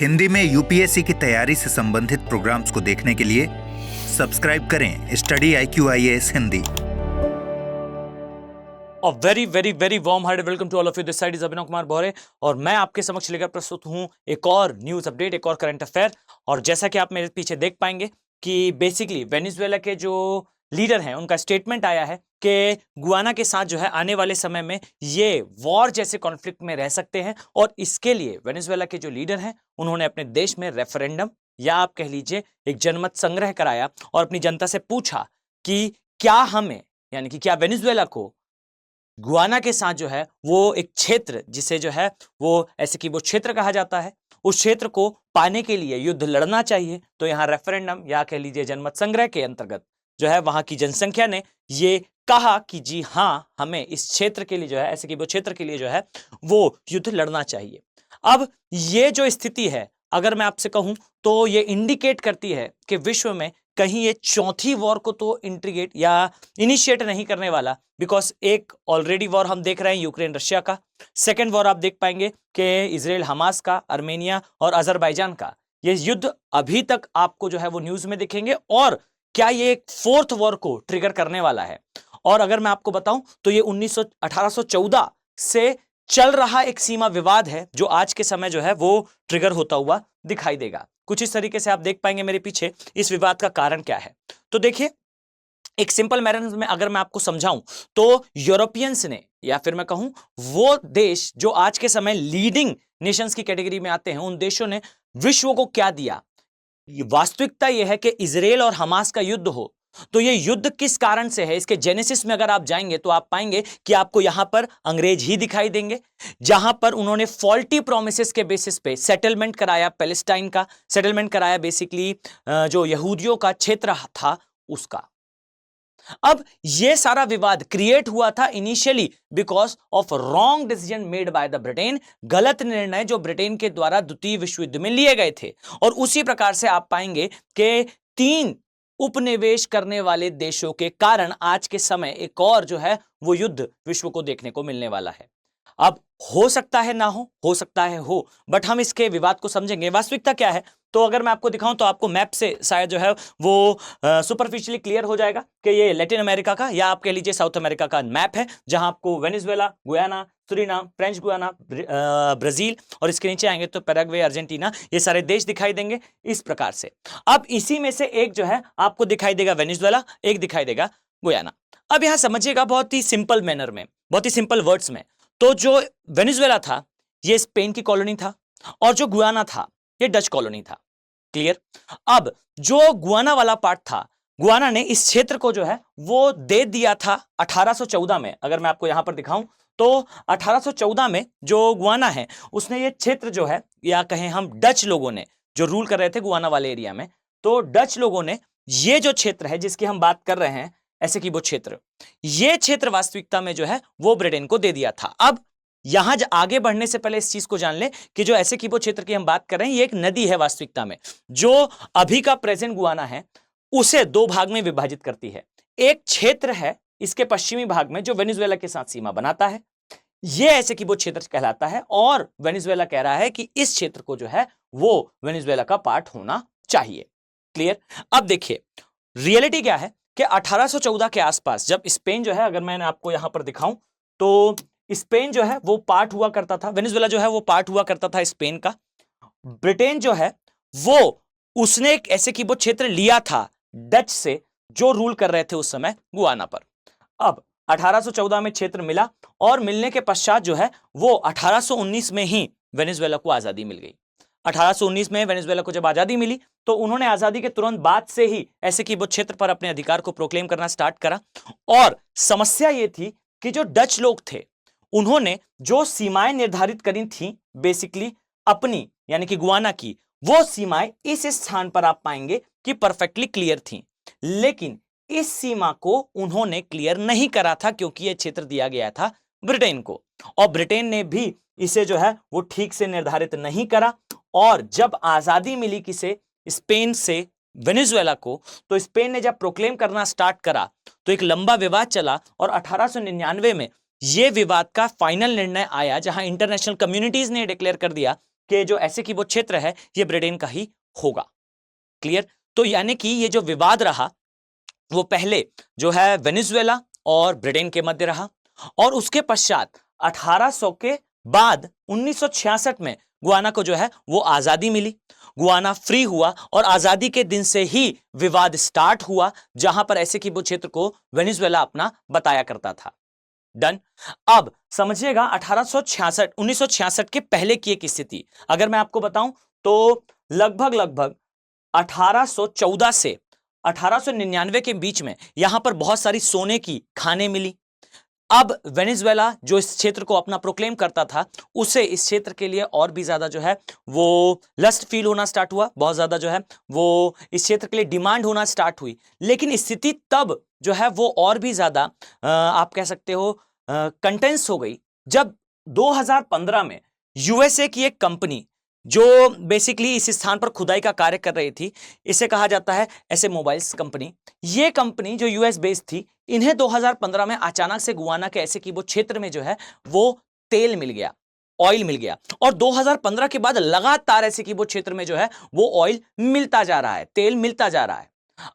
हिंदी में यूपीएससी की तैयारी से संबंधित प्रोग्राम्स को देखने के लिए सब्सक्राइब करें study IQIAS Hindi. A very very very warm hearted welcome to all of you. This side is Abhinav Kumar भौरे और मैं आपके समक्ष लेकर प्रस्तुत हूं एक और न्यूज अपडेट, एक और करंट अफेयर। और जैसा कि आप मेरे पीछे देख पाएंगे कि बेसिकली वेनेजुएला के जो लीडर हैं उनका स्टेटमेंट आया है कि गुयाना के साथ जो है आने वाले समय में ये वॉर जैसे कॉन्फ्लिक्ट में रह सकते हैं और इसके लिए वेनेजुएला के जो लीडर हैं उन्होंने अपने देश में रेफरेंडम या आप कह लीजिए एक जनमत संग्रह कराया और अपनी जनता से पूछा कि क्या हमें यानी कि क्या वेनेजुएला को गुयाना के साथ जो है वो एक क्षेत्र जिसे जो है वो ऐसे कि वो क्षेत्र कहा जाता है, उस क्षेत्र को पाने के लिए युद्ध लड़ना चाहिए। तो यहाँ रेफरेंडम या कह लीजिए जनमत संग्रह के अंतर्गत जो है वहां की जनसंख्या ने ये कहा कि जी हाँ, हमें इस क्षेत्र के लिए जो है ऐसे कि वो क्षेत्र के लिए जो है वो युद्ध लड़ना चाहिए। अब ये जो स्थिति है अगर मैं आपसे कहूं तो ये इंडिकेट करती है कि विश्व में कहीं ये चौथी वॉर को तो इंट्रीगेट या इनिशिएट नहीं करने वाला, बिकॉज एक ऑलरेडी वॉर हम देख रहे हैं यूक्रेन रशिया का, सेकेंड वॉर आप देख पाएंगे कि इजराइल हमास का, अर्मेनिया और अजरबैजान का। ये युद्ध अभी तक आपको जो है वो न्यूज में दिखेंगे और क्या ये एक फोर्थ वॉर को ट्रिगर करने वाला है। और अगर मैं आपको बताऊं तो ये 1814 से चल रहा एक सीमा विवाद है जो आज के समय जो है वो ट्रिगर होता हुआ दिखाई देगा। कुछ इस तरीके से आप देख पाएंगे मेरे पीछे इस विवाद का कारण क्या है। तो देखिए, एक सिंपल मैनर में अगर मैं आपको समझाऊं तो यूरोपियंस ने या फिर मैं कहूं वो देश जो आज के समय लीडिंग नेशंस की कैटेगरी में आते हैं, उन देशों ने विश्व को क्या दिया। वास्तविकता यह है कि इजराइल और हमास का युद्ध हो तो ये युद्ध किस कारण से है, इसके जेनेसिस में अगर आप जाएंगे तो आप पाएंगे कि आपको यहां पर अंग्रेज ही दिखाई देंगे, जहां पर उन्होंने फॉल्टी प्रोमिसेस के बेसिस पे सेटलमेंट कराया, पैलेस्टाइन का सेटलमेंट कराया, बेसिकली जो यहूदियों का क्षेत्र था उसका। अब यह सारा विवाद क्रिएट हुआ था initially because of wrong decision made by the Britain, गलत निर्णय जो ब्रिटेन के द्वारा द्वितीय विश्व युद्ध में लिए गए थे। और उसी प्रकार से आप पाएंगे कि 3 उपनिवेश करने वाले देशों के कारण आज के समय एक और जो है वो युद्ध विश्व को देखने को मिलने वाला है। अब हो सकता है ना हो सकता है हो, बट हम इसके विवाद को समझेंगे। वास्तविकता क्या है तो अगर मैं आपको दिखाऊं तो आपको मैप से शायद जो है वो सुपरफिशियली क्लियर हो जाएगा कि ये लैटिन अमेरिका का या आप कह लीजिए साउथ अमेरिका का मैप है, जहां आपको Venezuela, Guyana, Suriname, French Guiana, Brazil और इसके नीचे आएंगे तो पैराग्वे, अर्जेंटीना, ये सारे देश दिखाई देंगे इस प्रकार से। अब इसी में से एक जो है आपको दिखाई देगा वेनेजुएला, एक दिखाई देगा गुयाना। अब यहां समझिएगा बहुत ही सिंपल मैनर में, बहुत ही सिंपल वर्ड्स में, तो जो वेनेजुएला था ये स्पेन की कॉलोनी था और जो गुयाना था ये डच कॉलोनी था। क्लियर। अब जो गुयाना वाला पार्ट था, गुयाना ने इस क्षेत्र को जो है वो दे दिया था 1814 में। अगर मैं आपको यहां पर दिखाऊं तो 1814 में जो गुयाना है उसने ये क्षेत्र जो है या कहें हम डच लोगों ने जो रूल कर रहे थे गुयाना वाले एरिया में, तो डच लोगों ने ये जो क्षेत्र है जिसकी हम बात कर रहे हैं ऐसे कि वो क्षेत्र, ये क्षेत्र वास्तविकता में जो है वो ब्रिटेन को दे दिया था। अब यहां आगे बढ़ने से पहले इस चीज को जान ले कि जो ऐसे कि वो क्षेत्र की हम बात कर रहे हैं ये एक नदी है वास्तविकता में, जो अभी का प्रेजेंट गुयाना है उसे 2 भाग में विभाजित करती है। एक क्षेत्र है इसके पश्चिमी भाग में जो वेनेजुएला के साथ सीमा बनाता है, ये ऐसे कि वो क्षेत्र कहलाता है और वेनेजुएला कह रहा है कि इस क्षेत्र को जो है वो वेनेजुएला का पार्ट होना चाहिए। क्लियर। अब देखिए रियलिटी क्या है कि 1814 के आसपास जब स्पेन जो है, अगर मैंने आपको यहां पर दिखाऊं तो स्पेन जो है वो पार्ट हुआ करता था, वेनेजुएला जो है वो पार्ट हुआ करता था स्पेन का। ब्रिटेन जो है वो उसने एक ऐसे कि वो क्षेत्र लिया था डच से जो रूल कर रहे थे उस समय गुयाना पर। अब 1814 में क्षेत्र मिला और मिलने के पश्चात जो है वो 1819 में ही वेनेजुएला को आजादी मिल गई। 1819 में वेनेजुएला को जब आजादी मिली तो उन्होंने आजादी के तुरंत बाद से ही ऐसे कि वो क्षेत्र पर अपने अधिकार को प्रोक्लेम करना स्टार्ट करा। और समस्या ये थी कि जो डच लोग थे उन्होंने जो सीमाएं निर्धारित करी थी बेसिकली अपनी यानी कि गुयाना की, वो सीमाएं इस स्थान पर आप पाएंगे कि परफेक्टली क्लियर थी, लेकिन इस सीमा को उन्होंने क्लियर नहीं करा था क्योंकि यह क्षेत्र दिया गया था ब्रिटेन को और ब्रिटेन ने भी इसे जो है वो ठीक से निर्धारित नहीं करा। और जब आजादी मिली किसे, स्पेन से वेनेजुएला को, तो स्पेन ने जब प्रोक्लेम करना स्टार्ट करा तो एक लंबा विवाद चला और 1899 में यह विवाद का फाइनल निर्णय आया जहां इंटरनेशनल कम्युनिटीज ने डिक्लेयर कर दिया कि जो ऐसे की वो क्षेत्र है ये ब्रिटेन का ही होगा। क्लियर? तो यानी कि ये जो विवाद रहा वो पहले जो है वेनेजुएला और ब्रिटेन के मध्य रहा, और उसके पश्चात 1800 के बाद 1966 में गुयाना को जो है वो आजादी मिली, गुयाना फ्री हुआ, और आजादी के दिन से ही विवाद स्टार्ट हुआ, जहां पर ऐसे की वो क्षेत्र को वेनेजुएला अपना बताया करता था। डन। अब समझिएगा 1966 के पहले की एक स्थिति अगर मैं आपको बताऊं तो लगभग 1814 से 1899 के बीच में यहां पर बहुत सारी सोने की खानें मिली। अब वेनेजुएला जो इस क्षेत्र को अपना प्रोक्लेम करता था, उसे इस क्षेत्र के लिए और भी ज्यादा जो है वो लस्ट फील होना स्टार्ट हुआ, बहुत ज्यादा जो है वो इस क्षेत्र के लिए डिमांड होना स्टार्ट हुई। लेकिन स्थिति तब जो है वो और भी ज्यादा आप कह सकते हो कंटेंस हो गई, जब 2015 में यूएसए की एक कंपनी जो बेसिकली इस स्थान पर खुदाई का कार्य कर रही थी, इसे कहा जाता है ऐसे मोबाइल्स कंपनी, ये कंपनी जो यूएस बेस्ड थी, इन्हें 2015 में अचानक से गुयाना के ऐसे की वो क्षेत्र में जो है वो तेल मिल गया, ऑयल मिल गया, और 2015 के बाद लगातार ऐसे की वो क्षेत्र में जो है वो ऑयल मिलता जा रहा है, तेल मिलता जा रहा है।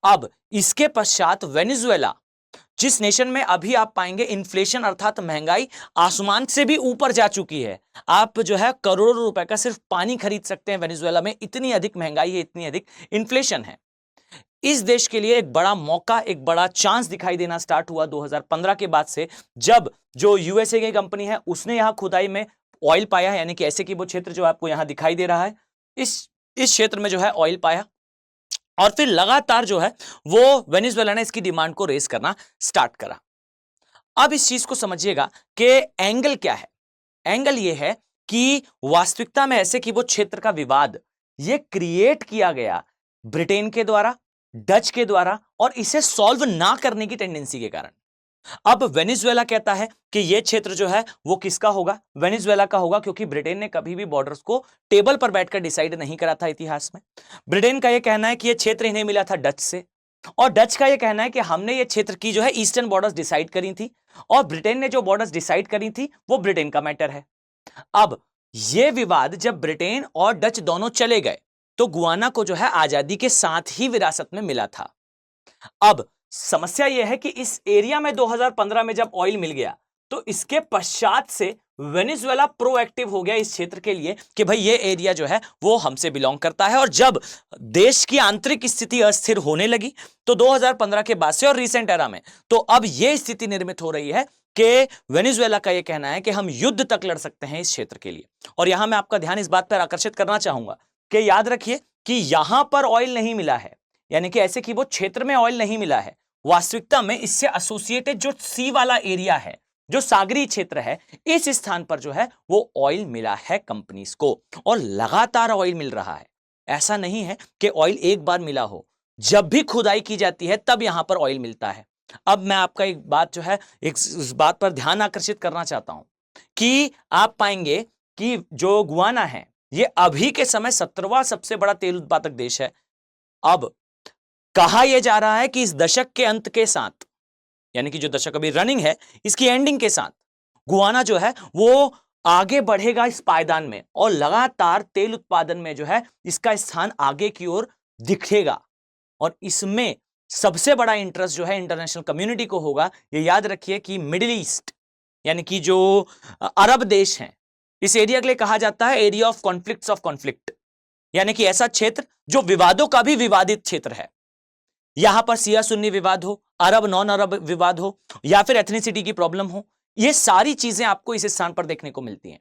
अब इसके पश्चात वेनेजुएला, जिस नेशन में अभी आप पाएंगे इन्फ्लेशन अर्थात महंगाई आसमान से भी ऊपर जा चुकी है, आप जो है करोड़ों रुपए का सिर्फ पानी खरीद सकते हैं वेनेजुएला में, इतनी अधिक महंगाई है, इतनी अधिक इन्फ्लेशन है। इस देश के लिए एक बड़ा मौका, एक बड़ा चांस दिखाई देना स्टार्ट हुआ 2015 के बाद से, जब जो यूएसए की कंपनी है उसने यहां खुदाई में ऑयल पाया, यानी कि ऐसे की वो क्षेत्र जो आपको यहां दिखाई दे रहा है, इस क्षेत्र में जो है ऑयल पाया, और फिर लगातार जो है वो वेनेजुएला ने इसकी डिमांड को रेस करना स्टार्ट करा। अब इस चीज को समझिएगा कि एंगल क्या है। एंगल ये है कि वास्तविकता में ऐसे कि वो क्षेत्र का विवाद ये क्रिएट किया गया ब्रिटेन के द्वारा, डच के द्वारा, और इसे सॉल्व ना करने की टेंडेंसी के कारण। अब वेनेजुएला कहता है कि यह क्षेत्र जो है वो किसका होगा, वेनेजुएला का होगा, क्योंकि ब्रिटेन ने कभी भी बॉर्डर्स को टेबल पर बैठकर डिसाइड नहीं करा था इतिहास में। ब्रिटेन का यह कहना है कि यह क्षेत्र इन्हें मिला था डच से, और डच का यह कहना है कि हमने ये क्षेत्र की जो है ईस्टर्न बॉर्डर्स डिसाइड करी थी, और ब्रिटेन ने जो बॉर्डर्स डिसाइड करी थी वो ब्रिटेन का मैटर है। अब यह विवाद जब ब्रिटेन और डच दोनों चले गए तो गुयाना को जो है आजादी के साथ ही विरासत में मिला था। अब समस्या यह है कि इस एरिया में 2015 में जब ऑयल मिल गया तो इसके पश्चात से वेनेजुएला प्रोएक्टिव हो गया इस क्षेत्र के लिए कि भाई ये एरिया जो है वो हमसे बिलोंग करता है। और जब देश की आंतरिक स्थिति अस्थिर होने लगी तो 2015 के बाद से और रिसेंट एरा में तो अब ये स्थिति निर्मित हो रही है कि वेनेजुएला का ये कहना है कि हम युद्ध तक लड़ सकते हैं इस क्षेत्र के लिए। और यहां मैं आपका ध्यान इस बात पर आकर्षित करना चाहूंगा कि याद रखिए कि यहां पर ऑयल नहीं मिला है, यानी कि ऐसे कि वो क्षेत्र में ऑयल नहीं मिला है, वास्तविकता में इससे एसोसिएटेड जो सी वाला एरिया है, जो सागरी क्षेत्र है, इस स्थान पर जो है वो ऑयल मिला है कंपनीज को, और लगातार ऑयल मिल रहा है। ऐसा नहीं है कि ऑयल एक बार मिला हो, जब भी खुदाई की जाती है तब यहां पर ऑयल मिलता है। अब मैं आपका एक बात जो है इस बात पर ध्यान आकर्षित करना चाहता हूं कि आप पाएंगे कि जो गुयाना है ये अभी के समय 17वां सबसे बड़ा तेल उत्पादक देश है। अब कहा यह जा रहा है कि इस दशक के अंत के साथ, यानी कि जो दशक अभी रनिंग है इसकी एंडिंग के साथ, गुयाना जो है वो आगे बढ़ेगा इस पायदान में, और लगातार तेल उत्पादन में जो है इसका स्थान आगे की ओर दिखेगा। और इसमें सबसे बड़ा इंटरेस्ट जो है इंटरनेशनल कम्युनिटी को होगा। ये याद रखिए कि मिडिल ईस्ट, यानी कि जो अरब देश हैं, इस एरिया के लिए कहा जाता है area of conflicts of conflict, यानी कि ऐसा क्षेत्र जो विवादों का भी विवादित क्षेत्र है। यहां पर सिया सुन्नी विवाद हो, अरब नॉन अरब विवाद हो, या फिर एथनिसिटी की प्रॉब्लम हो, ये सारी चीजें आपको इस स्थान पर देखने को मिलती हैं।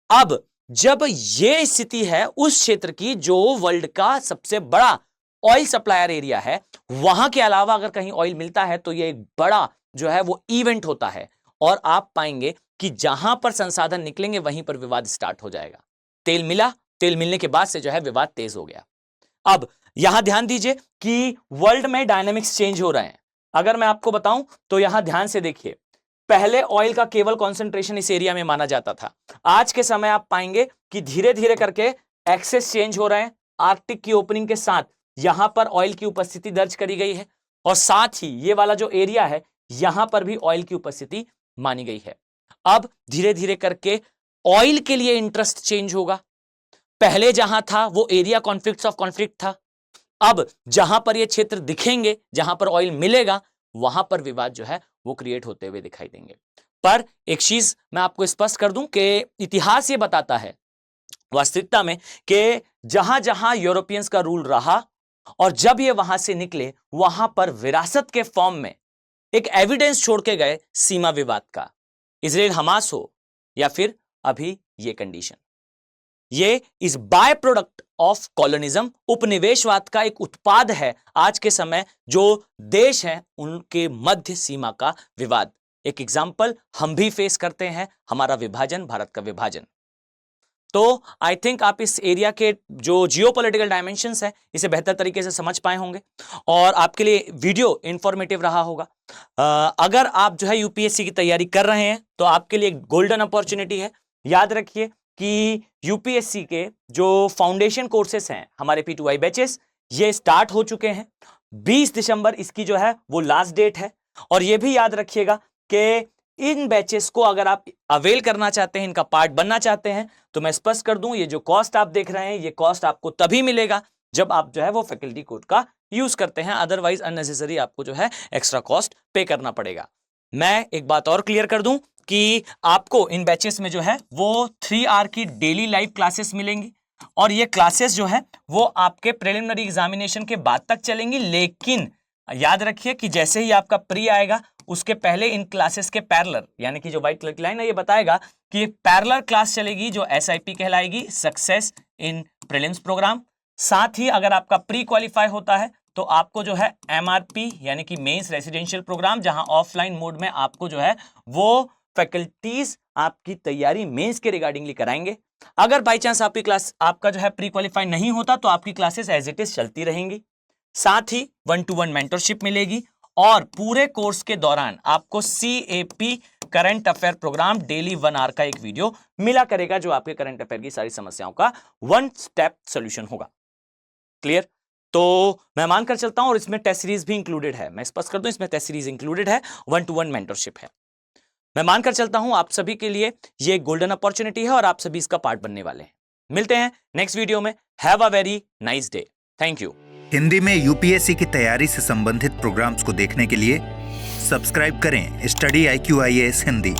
अब जब ये स्थिति है उस क्षेत्र की जो वर्ल्ड का सबसे बड़ा ऑयल सप्लायर एरिया है, वहां के अलावा अगर कहीं ऑयल मिलता है तो ये एक बड़ा जो है वो इवेंट होता है, और आप पाएंगे कि जहां पर संसाधन निकलेंगे वहीं पर विवाद स्टार्ट हो जाएगा। तेल मिला, तेल मिलने के बाद से जो है विवाद तेज हो गया। अब यहां ध्यान दीजिए कि वर्ल्ड में डायनामिक्स चेंज हो रहे हैं। अगर मैं आपको बताऊं तो यहां ध्यान से देखिए, पहले ऑयल का केवल कंसंट्रेशन इस एरिया में माना जाता था। आज के समय आप पाएंगे कि धीरे धीरे करके एक्सेस चेंज हो रहे हैं। आर्कटिक की ओपनिंग के साथ यहां पर ऑयल की उपस्थिति दर्ज करी गई है, और साथ ही ये वाला जो एरिया है यहां पर भी ऑयल की उपस्थिति मानी गई है। अब धीरे धीरे करके ऑयल के लिए इंटरेस्ट चेंज होगा, पहले जहां था वो एरिया कॉन्फ्लिक्ट्स ऑफ कॉन्फ्लिक्ट था, अब जहां पर ये क्षेत्र दिखेंगे, जहां पर ऑयल मिलेगा, वहां पर विवाद जो है वो क्रिएट होते हुए दिखाई देंगे। पर एक चीज मैं आपको स्पष्ट कर दूं कि इतिहास ये बताता है वास्तविकता में कि जहां जहां यूरोपियंस का रूल रहा और जब ये वहां से निकले, वहां पर विरासत के फॉर्म में एक एविडेंस छोड़ के गए सीमा विवाद का, इजराइल हमास हो या फिर अभी ये कंडीशन। ये इस बाय प्रोडक्ट ऑफ कॉलोनिज्म, उपनिवेशवाद का एक उत्पाद है आज के समय जो देश हैं उनके मध्य सीमा का विवाद। एक एग्जांपल हम भी फेस करते हैं, हमारा विभाजन, भारत का विभाजन। तो आई थिंक आप इस एरिया के जो जियोपॉलिटिकल डायमेंशंस है इसे बेहतर तरीके से समझ पाए होंगे और आपके लिए वीडियो इंफॉर्मेटिव रहा होगा। अगर आप जो है यूपीएससी की तैयारी कर रहे हैं तो आपके लिए एक गोल्डन अपॉर्चुनिटी है। याद रखिए कि यूपीएससी के जो फाउंडेशन कोर्सेस हैं, हमारे P2I बैचेस, ये स्टार्ट हो चुके हैं। 20 दिसंबर इसकी जो है वो लास्ट डेट है। और ये भी याद रखिएगा कि इन बैचेस को अगर आप अवेल करना चाहते हैं, इनका पार्ट बनना चाहते हैं, तो मैं स्पष्ट कर दूं, ये जो कॉस्ट आप देख रहे हैं, ये कॉस्ट आपको तभी मिलेगा जब आप जो है वो फैकल्टी कोड का यूज करते हैं। अदरवाइज अननेसेसरी आपको जो है एक्स्ट्रा कॉस्ट पे करना पड़ेगा। मैं एक बात और क्लियर कर दूं कि आपको इन बैचेस में जो है वो 3 आवर की डेली लाइव क्लासेस मिलेंगी और ये क्लासेस जो है वो आपके प्रिलिमिनरी एग्जामिनेशन के बाद तक चलेंगी। लेकिन याद रखिए कि जैसे ही आपका प्री आएगा उसके पहले इन क्लासेस के पैरेलल, यानी कि जो व्हाइट कलर की लाइन है ये बताएगा कि पैरेलल क्लास चलेगी जो SIP कहलाएगी, सक्सेस इन प्रीलिम्स प्रोग्राम। साथ ही अगर आपका प्री क्वालिफाई होता है तो आपको जो है MRP यानी कि मेंस रेसिडेंशियल प्रोग्राम, जहां ऑफलाइन मोड में आपको जो है वो फैकल्टीज आपकी तैयारी मेंस के रिगार्डिंगली कराएंगे। अगर बाई चांस आपकी क्लास आपका जो है प्री क्वालिफाई नहीं होता तो आपकी क्लासेस एज इट इज चलती रहेंगी। साथ ही 1-to-1 मेंटरशिप मिलेगी और पूरे कोर्स के दौरान आपको CAP current affair programme daily 1 hour का एक वीडियो मिला करेगा जो आपके करंट अफेयर की सारी समस्याओं का 1 स्टेप सॉल्यूशन होगा। क्लियर? तो मैं मानकर चलता हूं और इसमें टेस्ट सीरीज भी इंक्लूडेड है। मैं स्पष्ट कर दूं, इसमें टेस्ट सीरीज इंक्लूडेड है, 1-to-1 मेंटरशिप है। मैं मानकर चलता हूं आप सभी के लिए ये गोल्डन अपॉर्चुनिटी है और आप सभी इसका पार्ट बनने वाले हैं। मिलते हैं नेक्स्ट वीडियो में। Have a very nice day. Thank you. Hindi में यूपीएससी की तैयारी से संबंधित प्रोग्राम्स को देखने के लिए सब्सक्राइब करें स्टडी IQ IAS हिंदी।